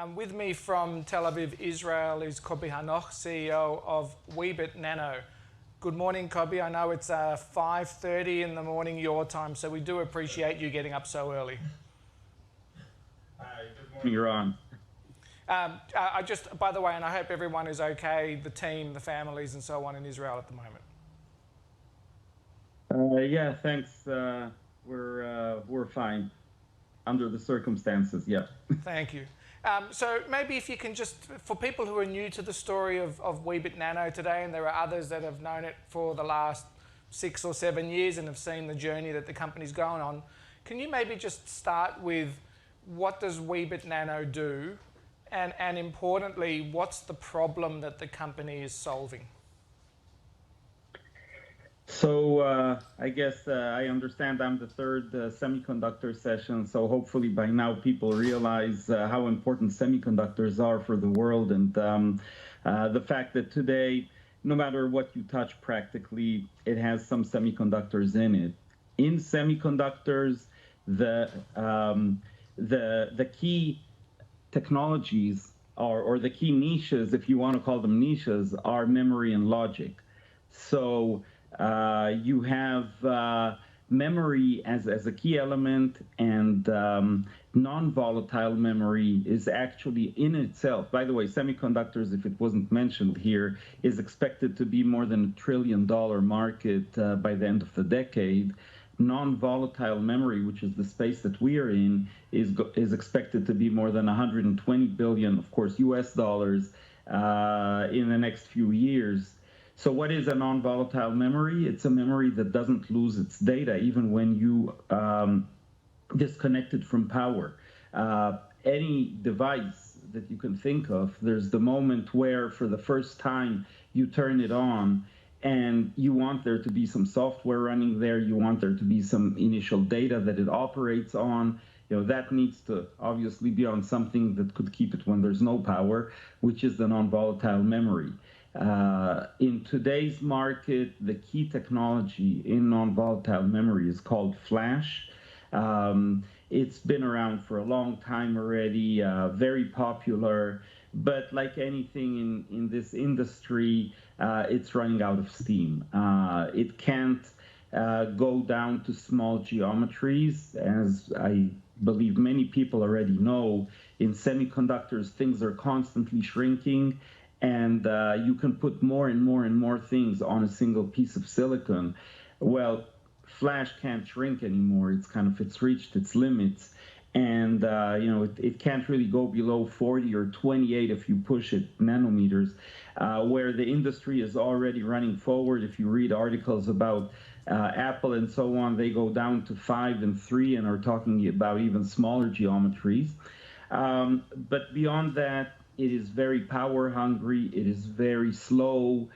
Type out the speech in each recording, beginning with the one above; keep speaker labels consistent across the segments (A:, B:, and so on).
A: With me from Tel Aviv, Israel, is Kobi Hanoch, CEO of Weebit Nano. Good morning, Kobi. I know it's 5:30 in the morning your time, so we do appreciate you getting up so early.
B: Hi, good morning. You're on.
A: By the way, and I hope everyone is okay, the team, the families, and so on in Israel at the moment.
B: Yeah, thanks. We're fine under the circumstances. Yeah.
A: Thank you. So maybe if you can just, for people who are new to the story of Weebit Nano today, and there are others that have known it for the last 6 or 7 years and have seen the journey that the company's going on, can you maybe just start with what does Weebit Nano do? And importantly, what's the problem that the company is solving?
B: So I guess I understand I'm the third semiconductor session, so hopefully by now people realize how important semiconductors are for the world, and the fact that today, no matter what you touch practically, it has some semiconductors in it. In semiconductors, the key technologies or the key niches, if you want to call them niches, are memory and logic. So you have memory as a key element, and non-volatile memory is actually in itself. By the way, semiconductors, if it wasn't mentioned here, is expected to be more than $1 trillion market by the end of the decade. Non-volatile memory, which is the space that we are in, is expected to be more than 120 billion, of course, US dollars in the next few years. So what is a non-volatile memory? It's a memory that doesn't lose its data even when you disconnect it from power. Any device that you can think of, there's the moment where for the first time you turn it on and you want there to be some software running there, you want there to be some initial data that it operates on. That needs to obviously be on something that could keep it when there's no power, which is the non-volatile memory. In today's market, the key technology in non-volatile memory is called flash. It's been around for a long time already, very popular, but like anything in this industry, it's running out of steam. It can't go down to small geometries, as I believe many people already know. In semiconductors, things are constantly shrinking, and you can put more and more and more things on a single piece of silicon. Well, flash can't shrink anymore. It's reached its limits, and it can't really go below 40 or 28 if you push it nanometers, where the industry is already running forward. If you read articles about Apple and so on, they go down to 5 and 3 and are talking about even smaller geometries. But beyond that, it is very power hungry. It is very slow.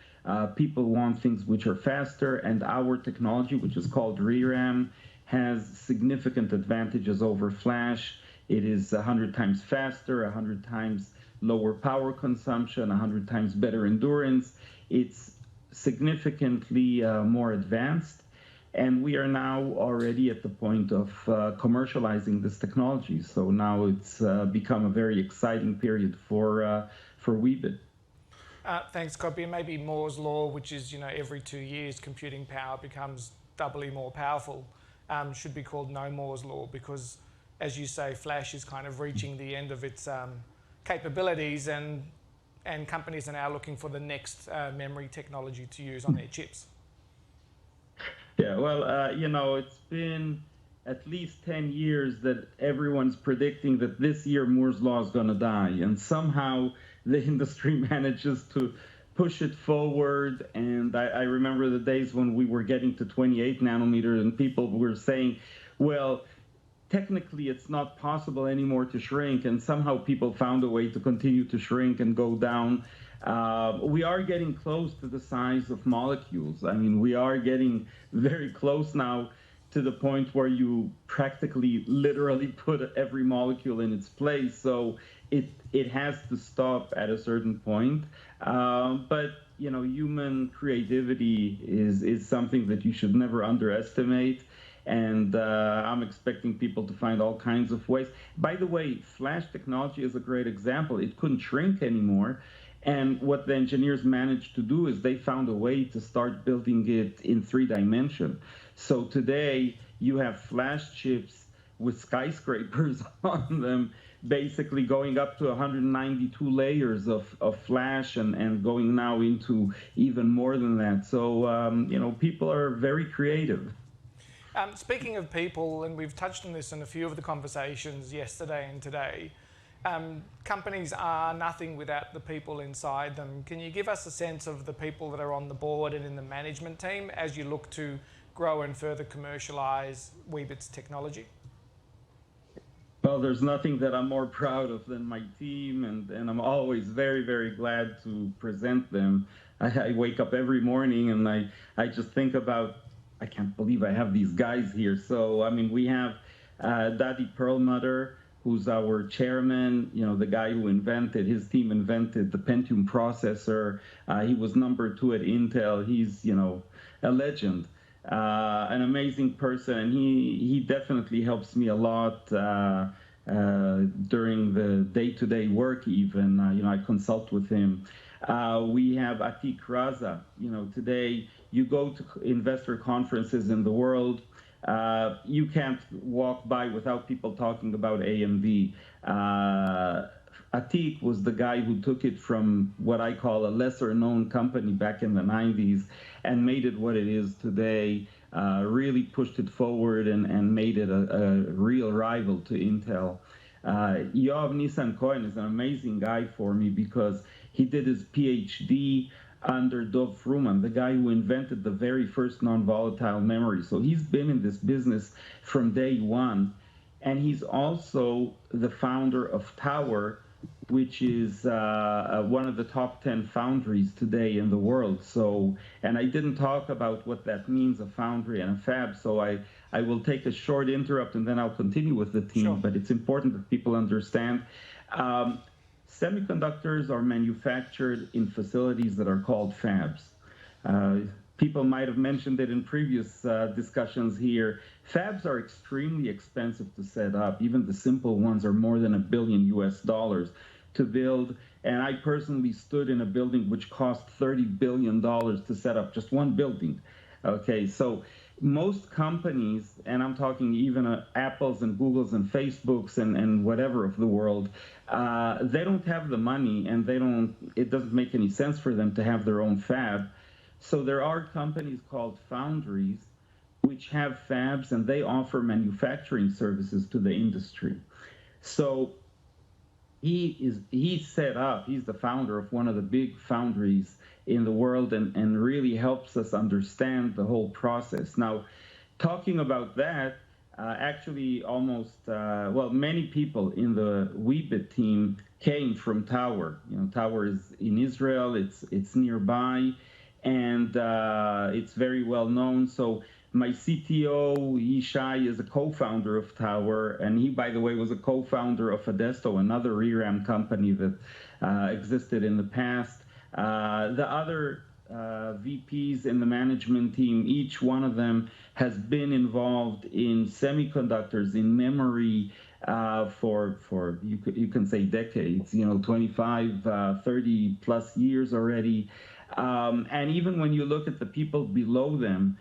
B: People want things which are faster, and our technology, which is called ReRAM, has significant advantages over flash. It is 100 times faster, 100 times lower power consumption, 100 times better endurance. It's significantly more advanced. And we are now already at the point of commercializing this technology. So now it's become a very exciting period for Weebit.
A: Thanks, Kobi. Maybe MoS Law, which is, every 2 years computing power becomes doubly more powerful, should be called no MoS Law, because, as you say, flash is kind of reaching the end of its capabilities, and companies are now looking for the next memory technology to use on their chips.
B: Yeah, well, it's been at least 10 years that everyone's predicting that this year Moore's Law is going to die. And somehow the industry manages to push it forward. And I remember the days when we were getting to 28 nanometers and people were saying, well, technically it's not possible anymore to shrink. And somehow people found a way to continue to shrink and go down. We are getting close to the size of molecules. I mean, we are getting very close now to the point where you practically literally put every molecule in its place. So it has to stop at a certain point. But human creativity is something that you should never underestimate. And I'm expecting people to find all kinds of ways. By the way, flash technology is a great example. It couldn't shrink anymore. And what the engineers managed to do is they found a way to start building it in 3 dimension. So today you have flash chips with skyscrapers on them, basically going up to 192 layers of flash and going now into even more than that. So, people are very creative.
A: Speaking of people, and we've touched on this in a few of the conversations yesterday and today, companies are nothing without the people inside them. Can you give us a sense of the people that are on the board and in the management team as you look to grow and further commercialize Weebit's technology?
B: Well, there's nothing that I'm more proud of than my team, and I'm always very, very glad to present them. I wake up every morning and I just think about, I can't believe I have these guys here. So, I mean, we have Dadi Perlmutter, who's our chairman, the guy who his team invented the Pentium processor. He was #2 at Intel. He's, a legend. An amazing person, and he definitely helps me a lot during the day-to-day work. Even I consult with him. We have Atik Raza. Today you go to investor conferences in the world. You can't walk by without people talking about AMD. Atik was the guy who took it from what I call a lesser-known company back in the 90s and made it what it is today, really pushed it forward and made it a real rival to Intel. Yoav Nissan Cohen is an amazing guy for me because he did his PhD under Dov Fruman, the guy who invented the very first non-volatile memory. So he's been in this business from day one. And he's also the founder of Tower, which is one of the top 10 foundries today in the world. So, and I didn't talk about what that means, a foundry and a fab, so I will take a short interrupt and then I'll continue with the team. Sure. But it's important that people understand. Semiconductors are manufactured in facilities that are called fabs. People might have mentioned it in previous discussions here. Fabs are extremely expensive to set up. Even the simple ones are more than $1 billion to build. And I personally stood in a building which cost $30 billion to set up, just one building. Okay, so most companies, and I'm talking even Apples and Googles and Facebooks and whatever of the world, they don't have the money, and it doesn't make any sense for them to have their own fab. So there are companies called foundries which have fabs, and they offer manufacturing services to the industry. So he's the founder of one of the big foundries in the world and really helps us understand the whole process. Now, talking about that, actually many people in the Weebit team came from Tower. Tower is in Israel, it's nearby, and it's very well known. So my CTO, Yishai, is a co-founder of Tower, and he, by the way, was a co-founder of Adesto, another ReRAM company that existed in the past. The other VPs in the management team, each one of them has been involved in semiconductors, in memory, for you can say decades, 25, 30 plus years already. And even when you look at the people below them,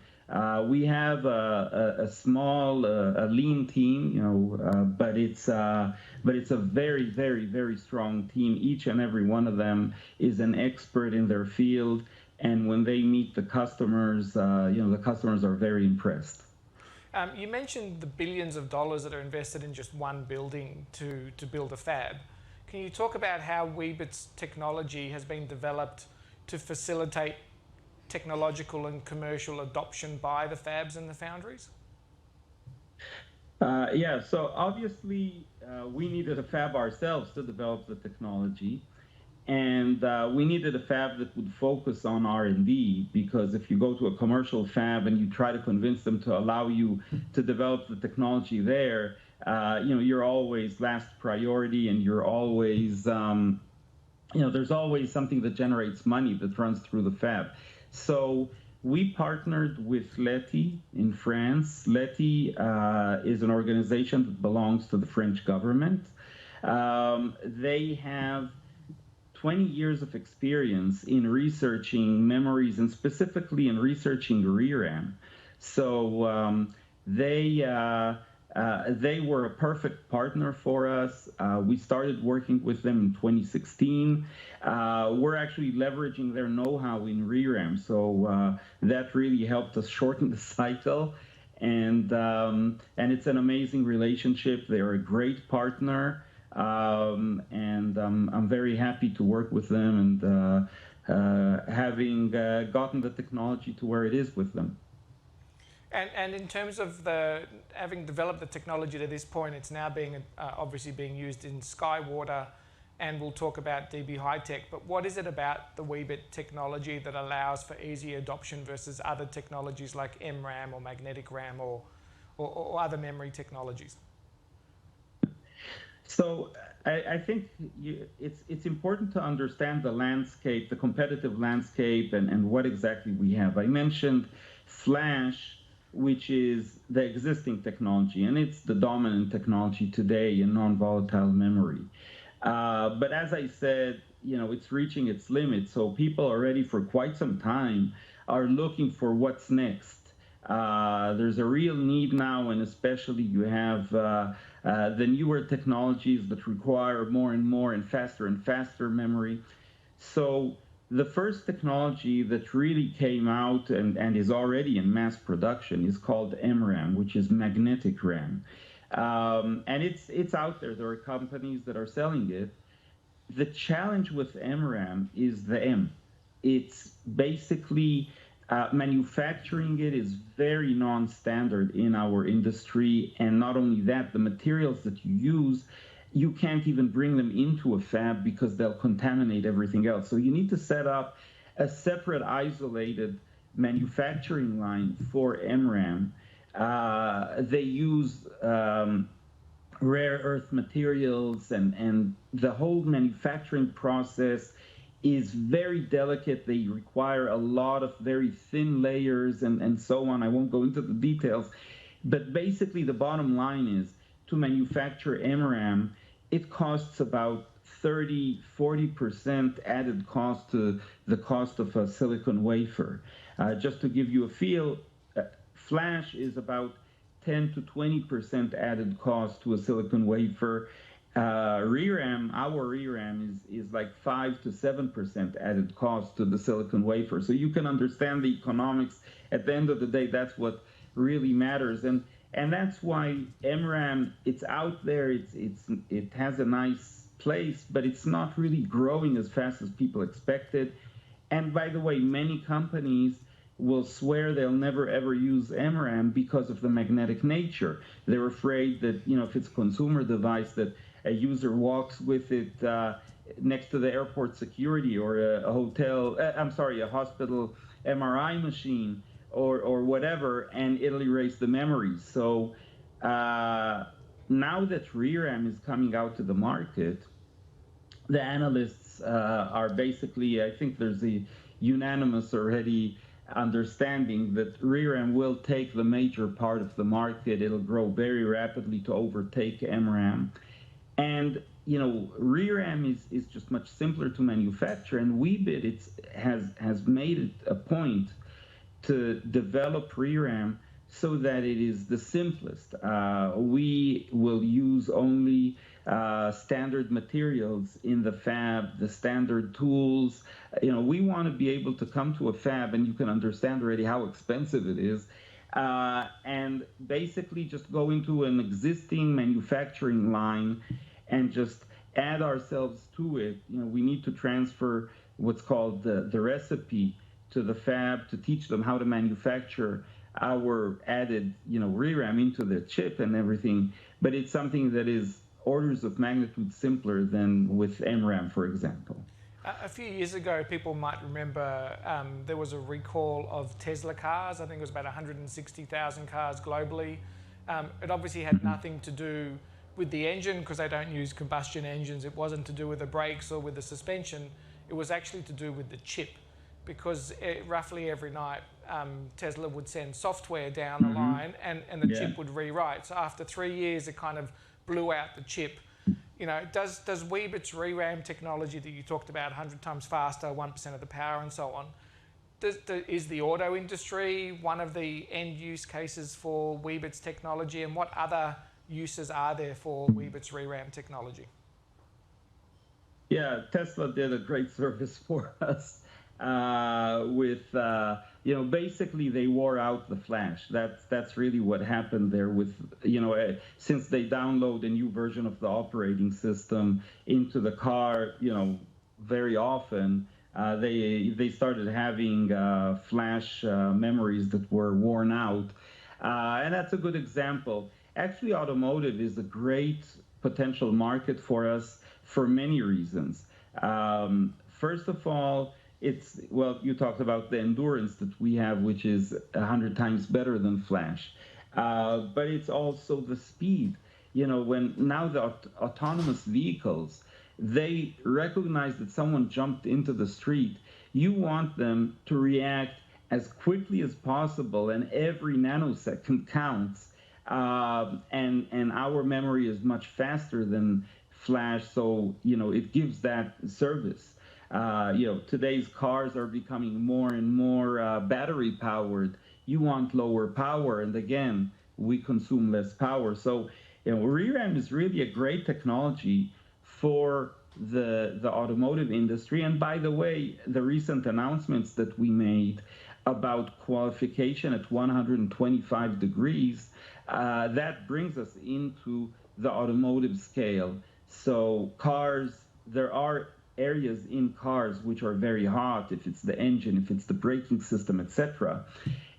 B: we have a small, lean team, but it's a very, very, very strong team. Each and every one of them is an expert in their field, and when they meet the customers, the customers are very impressed.
A: You mentioned the billions of dollars that are invested in just one building to build a fab. Can you talk about how Weebit's technology has been developed to facilitate technological and commercial adoption by the fabs and the foundries?
B: Yeah, so obviously we needed a fab ourselves to develop the technology, and we needed a fab that would focus on R&D, because if you go to a commercial fab and you try to convince them to allow you to develop the technology there, you're always last priority, and you're always, there's always something that generates money that runs through the fab. So we partnered with Leti in France. Leti is an organization that belongs to the French government. They have 20 years of experience in researching memories and specifically in researching ReRAM. So they were a perfect partner for us. We started working with them in 2016. We're actually leveraging their know-how in ReRAM, so that really helped us shorten the cycle. And it's an amazing relationship. They're a great partner, and I'm very happy to work with them and having gotten the technology to where it is with them.
A: And in terms of having developed the technology to this point, it's now being obviously being used in Skywater, and we'll talk about DB Hightech. But what is it about the Weebit technology that allows for easy adoption versus other technologies like MRAM or magnetic RAM or other memory technologies?
B: So I think it's important to understand the landscape, the competitive landscape, and what exactly we have. I mentioned Flash, which is the existing technology, and it's the dominant technology today in non-volatile memory. But as I said, it's reaching its limit, so people already for quite some time are looking for what's next. There's a real need now, and especially you have the newer technologies that require more and more and faster memory. So the first technology that really came out and is already in mass production is called MRAM, which is magnetic RAM. And it's out there. There are companies that are selling it. The challenge with MRAM is the M. It's basically manufacturing it is very non-standard in our industry. And not only that, the materials that you use, you can't even bring them into a fab because they'll contaminate everything else. So you need to set up a separate isolated manufacturing line for MRAM. They use rare earth materials, and the whole manufacturing process is very delicate. They require a lot of very thin layers and so on. I won't go into the details. But basically, the bottom line is to manufacture MRAM, it costs about 30–40% added cost to the cost of a silicon wafer. Just to give you a feel, Flash is about 10–20% added cost to a silicon wafer. ReRAM, our ReRAM is like 5–7% added cost to the silicon wafer. So you can understand the economics. At the end of the day, that's what really matters. And that's why MRAM, it's out there, it has a nice place, but it's not really growing as fast as people expected. And by the way, many companies will swear they'll never ever use MRAM because of the magnetic nature. They're afraid that, if it's a consumer device, that a user walks with it next to the airport security or a hospital MRI machine, or whatever, and it'll erase the memories. So now that ReRAM is coming out to the market, the analysts are basically, I think there's a unanimous already understanding that ReRAM will take the major part of the market. It'll grow very rapidly to overtake MRAM. And ReRAM is just much simpler to manufacture, and Weebit has made it a point to develop ReRAM so that it is the simplest. We will use only standard materials in the fab, the standard tools. We want to be able to come to a fab, and you can understand already how expensive it is, and basically just go into an existing manufacturing line and just add ourselves to it. We need to transfer what's called the recipe to the fab to teach them how to manufacture our added, ReRAM into the chip and everything. But it's something that is orders of magnitude simpler than with MRAM, for example.
A: A few years ago, people might remember there was a recall of Tesla cars. I think it was about 160,000 cars globally. It obviously had nothing to do with the engine because they don't use combustion engines. It wasn't to do with the brakes or with the suspension. It was actually to do with the chip, because roughly every night Tesla would send software down the line and the chip would rewrite. So after 3 years, it kind of blew out the chip. You know, does Weebit's ReRAM technology that you talked about, 100 times faster, 1% of the power and so on, is the auto industry one of the end use cases for Weebit's technology, and what other uses are there for Weebit's ReRAM technology?
B: Yeah, Tesla did a great service for us with, you know, basically they wore out the flash. That's really what happened there with, you know, since they download a new version of the operating system into the car, you know, very often, they started having flash memories that were worn out. And that's a good example. Actually, automotive is a great potential market for us for many reasons. First of all, well, you talked about the endurance that we have, which is 100 times better than flash. But it's also the speed. You know, when now the autonomous vehicles, they recognize that someone jumped into the street, you want them to react as quickly as possible, and every nanosecond counts. And our memory is much faster than flash, so, you know, it gives that service. You know, today's cars are becoming more and more battery powered. You want lower power, and again, we consume less power. So, you know, ReRAM is really a great technology for the automotive industry. And by the way, the recent announcements that we made about qualification at 125 degrees, that brings us into the automotive scale. So cars, there are areas in cars which are very hot, if it's the engine, if it's the braking system, etc.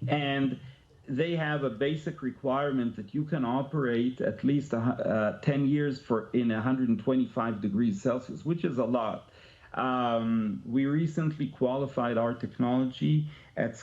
B: And they have a basic requirement that you can operate at least 10 years in 125 degrees Celsius, which is a lot. We recently qualified our technology at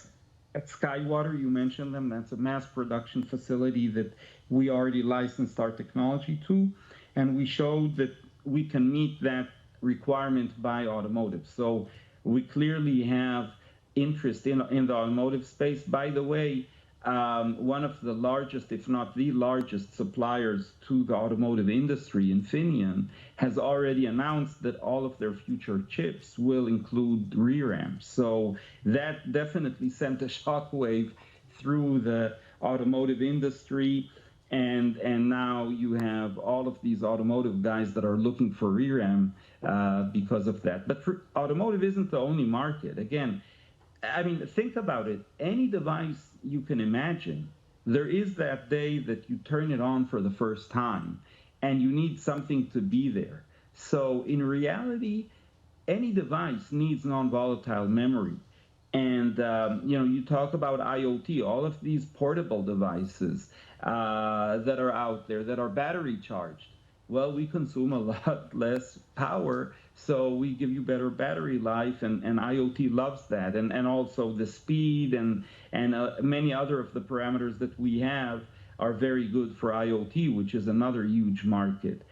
B: Skywater. You mentioned them. That's a mass production facility that we already licensed our technology to, and we showed that we can meet that requirement by automotive. So we clearly have interest in the automotive space. By the way, one of the largest, if not the largest suppliers to the automotive industry, Infineon, has already announced that all of their future chips will include ReRAM. So that definitely sent a shockwave through the automotive industry. And now you have all of these automotive guys that are looking for ReRAM because of that. But automotive isn't the only market. Again, I mean, think about it. Any device you can imagine, there is that day that you turn it on for the first time and you need something to be there. So in reality, any device needs non-volatile memory. And, you know, you talk about IoT, all of these portable devices that are out there that are battery charged. Well, we consume a lot less power, so we give you better battery life, and IoT loves that. And also the speed and many other of the parameters that we have are very good for IoT, which is another huge market.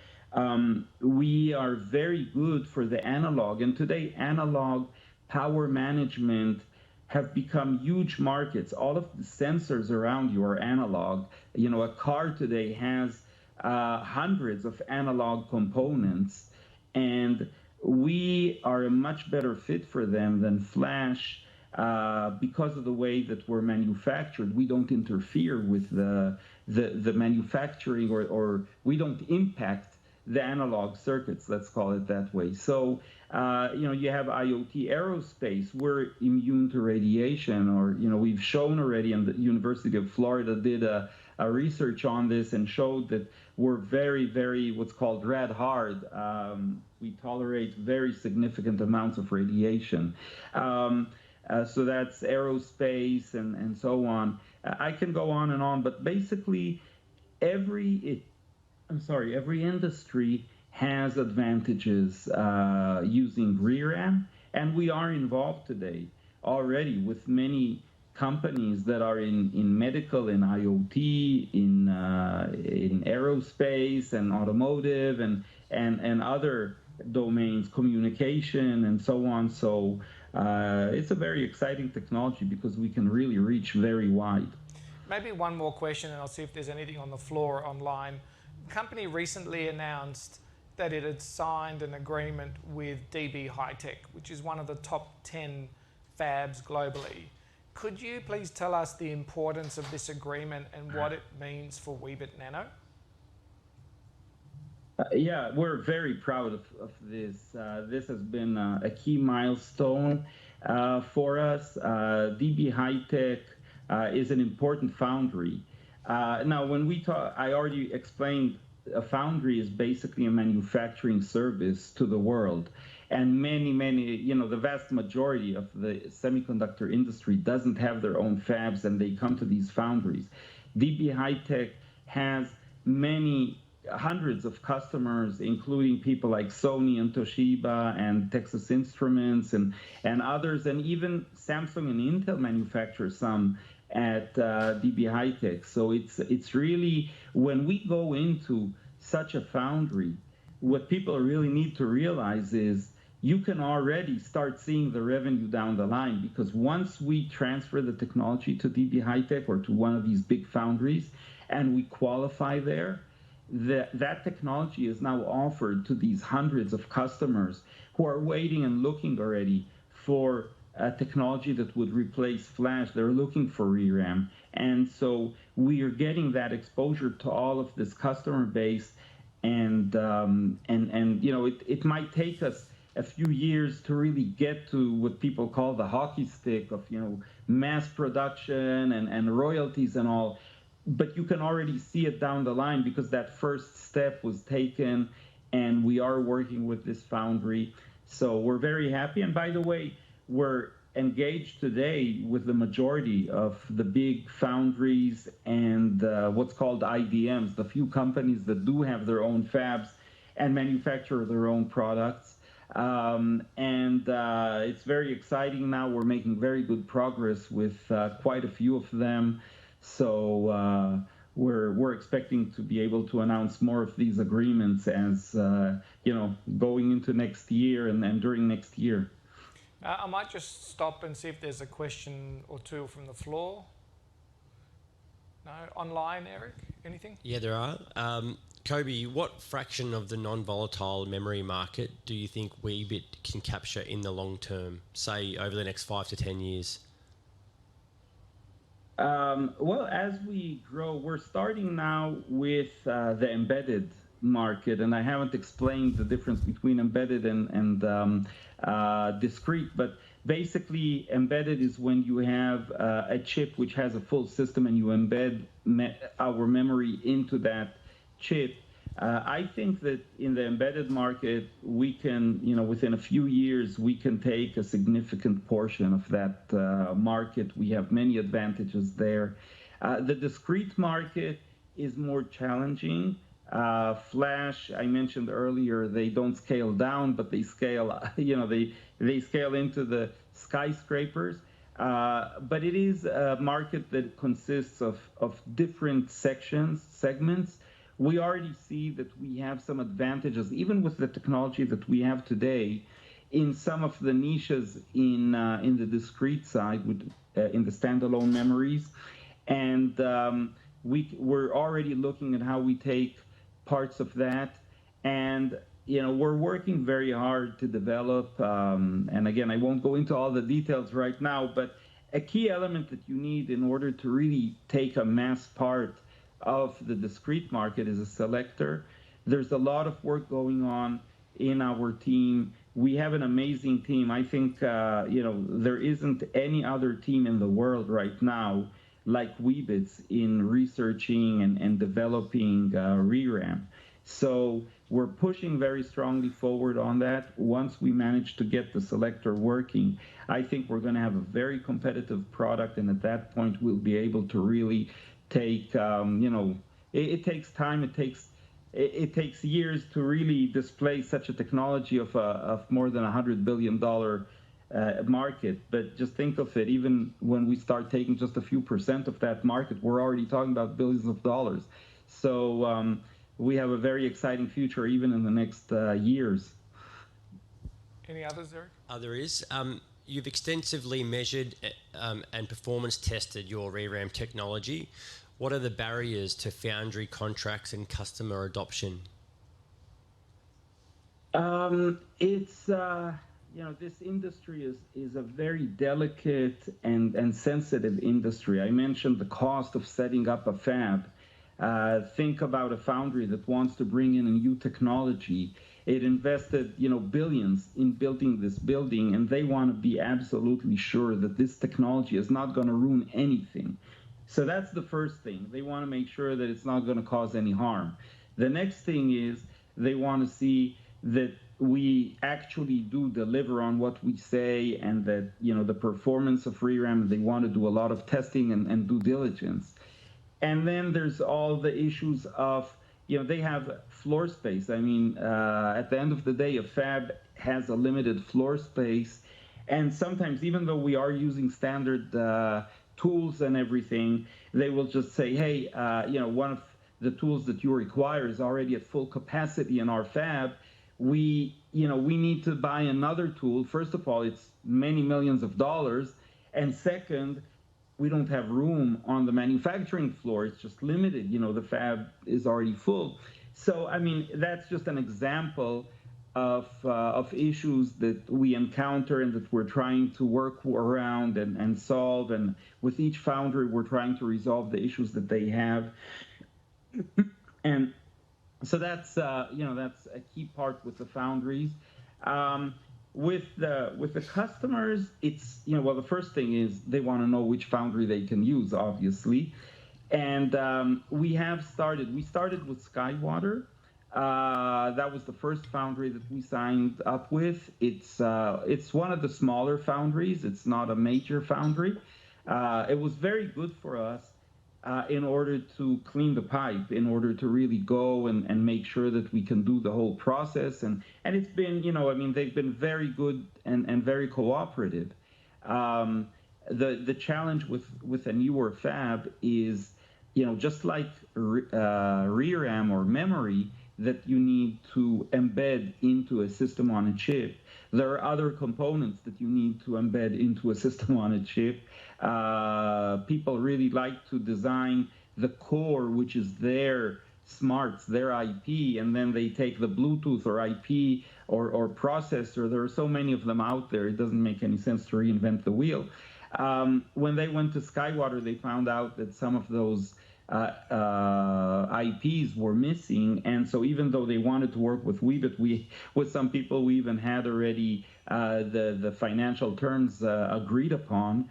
B: We are very good for the analog, and today analog power management have become huge markets. All of the sensors around you are analog. You know, a car today has hundreds of analog components, and we are a much better fit for them than flash because of the way that we're manufactured. We don't interfere with the manufacturing, or we don't impact the analog circuits, let's call it that way. So, you know, you have IoT, aerospace, we're immune to radiation, or, you know, we've shown already, and the University of Florida did a research on this and showed that we're very, very, what's called rad hard. We tolerate very significant amounts of radiation. So that's aerospace and so on. I can go on and on, but basically every industry has advantages using ReRAM, and we are involved today already with many companies that are in medical, in IoT, in aerospace and automotive and other domains, communication and so on. So it's a very exciting technology because we can really reach very wide.
A: Maybe one more question, and I'll see if there's anything on the floor or online. The company recently announced that it had signed an agreement with DB Hightech, which is one of the top 10 fabs globally. Could you please tell us the importance of this agreement and what it means for Weebit Nano?
B: Yeah, we're very proud of this. This has been a key milestone for us. DB Hightech is an important foundry. Now, when we talk, I already explained a foundry is basically a manufacturing service to the world. And many, the vast majority of the semiconductor industry doesn't have their own fabs, and they come to these foundries. DB Hightech has many hundreds of customers, including people like Sony and Toshiba and Texas Instruments and others, and even Samsung and Intel manufacture some at DB Hightech. So it's really, when we go into such a foundry, what people really need to realize is you can already start seeing the revenue down the line, because once we transfer the technology to DB Hightech or to one of these big foundries and we qualify there, that technology is now offered to these hundreds of customers who are waiting and looking already for a technology that would replace flash. They're looking for ReRAM. And so we are getting that exposure to all of this customer base. And it might take us a few years to really get to what people call the hockey stick of, mass production and royalties and all. But you can already see it down the line because that first step was taken, and we are working with this foundry. So we're very happy. And by the way, we're engaged today with the majority of the big foundries and what's called IDMs, the few companies that do have their own fabs and manufacture their own products. It's very exciting now. We're making very good progress with quite a few of them. So we're expecting to be able to announce more of these agreements as going into next year and during next year.
A: I might just stop and see if there's a question or two from the floor. No, online, Eric, anything?
C: Yeah, there are. Kobe, what fraction of the non-volatile memory market do you think Weebit can capture in the long term, say over the next 5 to 10 years?
B: Well, as we grow, we're starting now with the embedded market, and I haven't explained the difference between embedded and discrete, but basically embedded is when you have a chip which has a full system and you embed our memory into that chip. I think that in the embedded market, we can, within a few years, we can take a significant portion of that market. We have many advantages there. The discrete market is more challenging. Flash, I mentioned earlier, they don't scale down, but they scale, they scale into the skyscrapers. But it is a market that consists of different segments. We already see that we have some advantages, even with the technology that we have today, in some of the niches in the discrete side, in the standalone memories. And we're already looking at how we take parts of that. And, we're working very hard to develop, and again, I won't go into all the details right now, but a key element that you need in order to really take a mass part of the discrete market is a selector. There's a lot of work going on in our team. We have an amazing team. I think, there isn't any other team in the world right now like Weebit's in researching and developing ReRAM. So we're pushing very strongly forward on that. Once we manage to get the selector working, I think we're going to have a very competitive product, and at that point we'll be able to really take, it takes time, it takes years to really display such a technology of more than $100 billion market. But just think of it, even when we start taking just a few percent of that market, we're already talking about billions of dollars. So we have a very exciting future even in the next years.
A: Any others, Eric?
C: There is. you've extensively measured and performance tested your ReRAM technology. What are the barriers to foundry contracts and customer adoption?
B: It's this industry is a very delicate and sensitive industry. I mentioned the cost of setting up a fab. Think about a foundry that wants to bring in a new technology. It invested, billions in building this building, and they want to be absolutely sure that this technology is not going to ruin anything. So that's the first thing. They want to make sure that it's not going to cause any harm. The next thing is they want to see that we actually do deliver on what we say, and that, the performance of ReRAM, they want to do a lot of testing and due diligence. And then there's all the issues of, they have floor space. I mean, at the end of the day, a fab has a limited floor space. And sometimes, even though we are using standard tools and everything, they will just say, hey, one of the tools that you require is already at full capacity in our fab. We need to buy another tool. First of all, it's many millions of dollars. And second, we don't have room on the manufacturing floor. It's just limited. The fab is already full. So, I mean, that's just an example of issues that we encounter and that we're trying to work around and solve. And with each foundry, we're trying to resolve the issues that they have. And so that's that's a key part with the foundries. With the customers, it's the first thing is they want to know which foundry they can use, obviously, and we started with SkyWater. That was the first foundry that we signed up with. It's one of the smaller foundries. It's not a major foundry. It was very good for us. In order to clean the pipe, in order to really go and make sure that we can do the whole process. And it's been, they've been very good and very cooperative. The challenge with a newer fab is, just like ReRAM or memory that you need to embed into a system on a chip, there are other components that you need to embed into a system on a chip. People really like to design the core, which is their smarts, their IP, and then they take the Bluetooth or IP or processor. There are so many of them out there, it doesn't make any sense to reinvent the wheel. When they went to SkyWater, they found out that some of those IPs were missing, and so even though they wanted to work with Weebit, with some people, we even had already the financial terms agreed upon.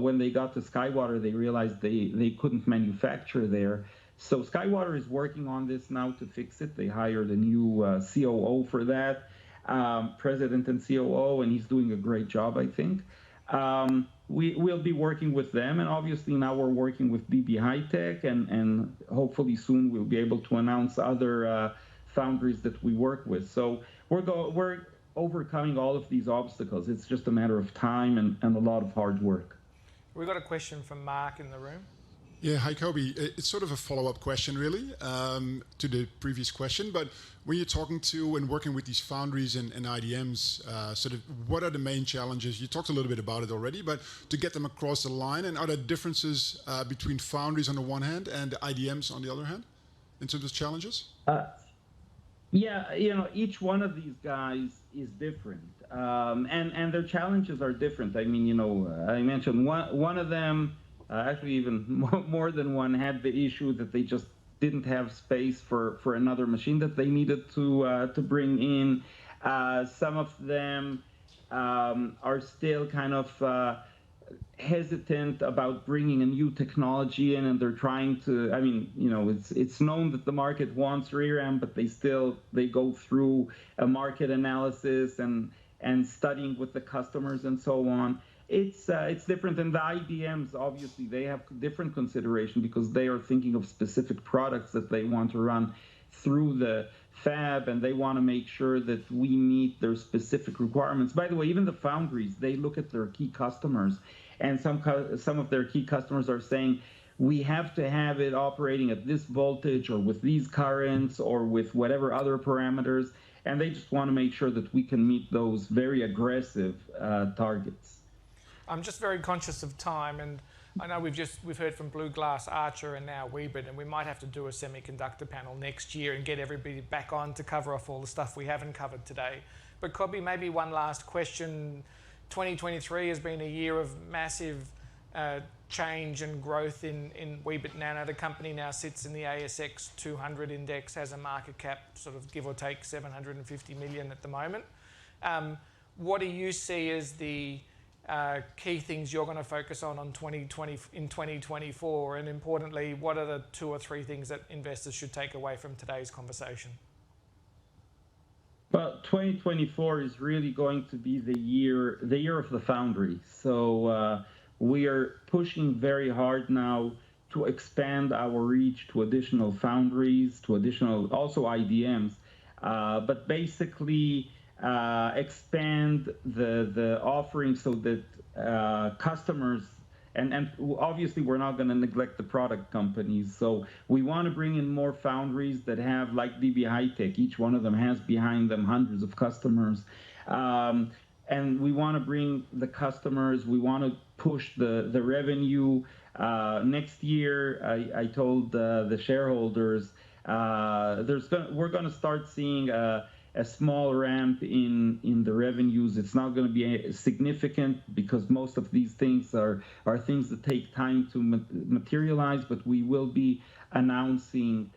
B: When they got to SkyWater, they realized they couldn't manufacture there. So SkyWater is working on this now to fix it. They hired a new COO for that, president and COO, and he's doing a great job, I think. We'll be working with them, and obviously now we're working with BB Hightech, and hopefully soon we'll be able to announce other foundries that we work with. So we're overcoming all of these obstacles. It's just a matter of time and a lot of hard work.
A: We've got a question from Mark in the room.
D: Yeah, hi, Kobi. It's sort of a follow-up question, really, to the previous question. But when you're talking to and working with these foundries and IDMs, sort of what are the main challenges? You talked a little bit about it already, but to get them across the line, and are there differences between foundries on the one hand and the IDMs on the other hand in terms of challenges?
B: Yeah, each one of these guys is different, and their challenges are different. I mean, I mentioned one of them. Actually, even more than one had the issue that they just didn't have space for another machine that they needed to bring in. Some of them are still kind of hesitant about bringing a new technology in, and they're trying to. I mean, it's known that the market wants ReRAM, but they go through a market analysis and studying with the customers and so on. It's different, and the IDMs, obviously, they have different consideration because they are thinking of specific products that they want to run through the fab, and they want to make sure that we meet their specific requirements. By the way, even the foundries, they look at their key customers, and some of their key customers are saying, we have to have it operating at this voltage or with these currents or with whatever other parameters. and they just want to make sure that we can meet those very aggressive targets.
A: I'm just very conscious of time, and I know we've heard from Blue Glass, Archer, and now Weebit, and we might have to do a semiconductor panel next year and get everybody back on to cover off all the stuff we haven't covered today. But Kobi, maybe one last question. 2023 has been a year of massive change and growth in Weebit Nano. The company now sits in the ASX 200 index, has a market cap sort of give or take 750 million at the moment. What do you see as the key things you're going to focus on in 2024? And importantly, what are the 2 or 3 things that investors should take away from today's conversation?
B: Well, 2024 is really going to be the year of the foundry. So we are pushing very hard now to expand our reach to additional foundries, to additional also IDMs, but basically expand the offering so that customers, and obviously we're not going to neglect the product companies, so we want to bring in more foundries that have, like DB Hightech, each one of them has behind them hundreds of customers, and we want to bring the customers, we want to push the revenue. Next year, I told the shareholders, we're going to start seeing a small ramp in the revenues. It's not going to be significant because most of these things are things that take time to materialize, but we will be announcing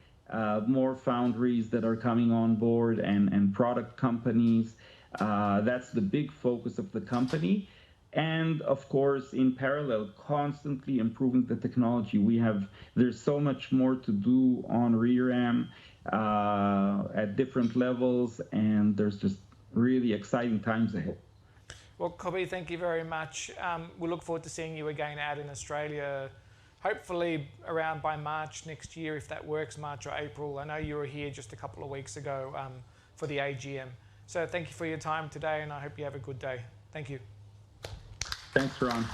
B: more foundries that are coming on board and product companies. That's the big focus of the company. And of course, in parallel, constantly improving the technology. There's so much more to do on ReRAM at different levels, and there's just really exciting times ahead.
A: Well, Kobi, thank you very much. We look forward to seeing you again out in Australia, hopefully around by March next year, if that works, March or April. I know you were here just a couple of weeks ago for the AGM. So thank you for your time today, and I hope you have a good day. Thank you.
B: Thanks, Ron.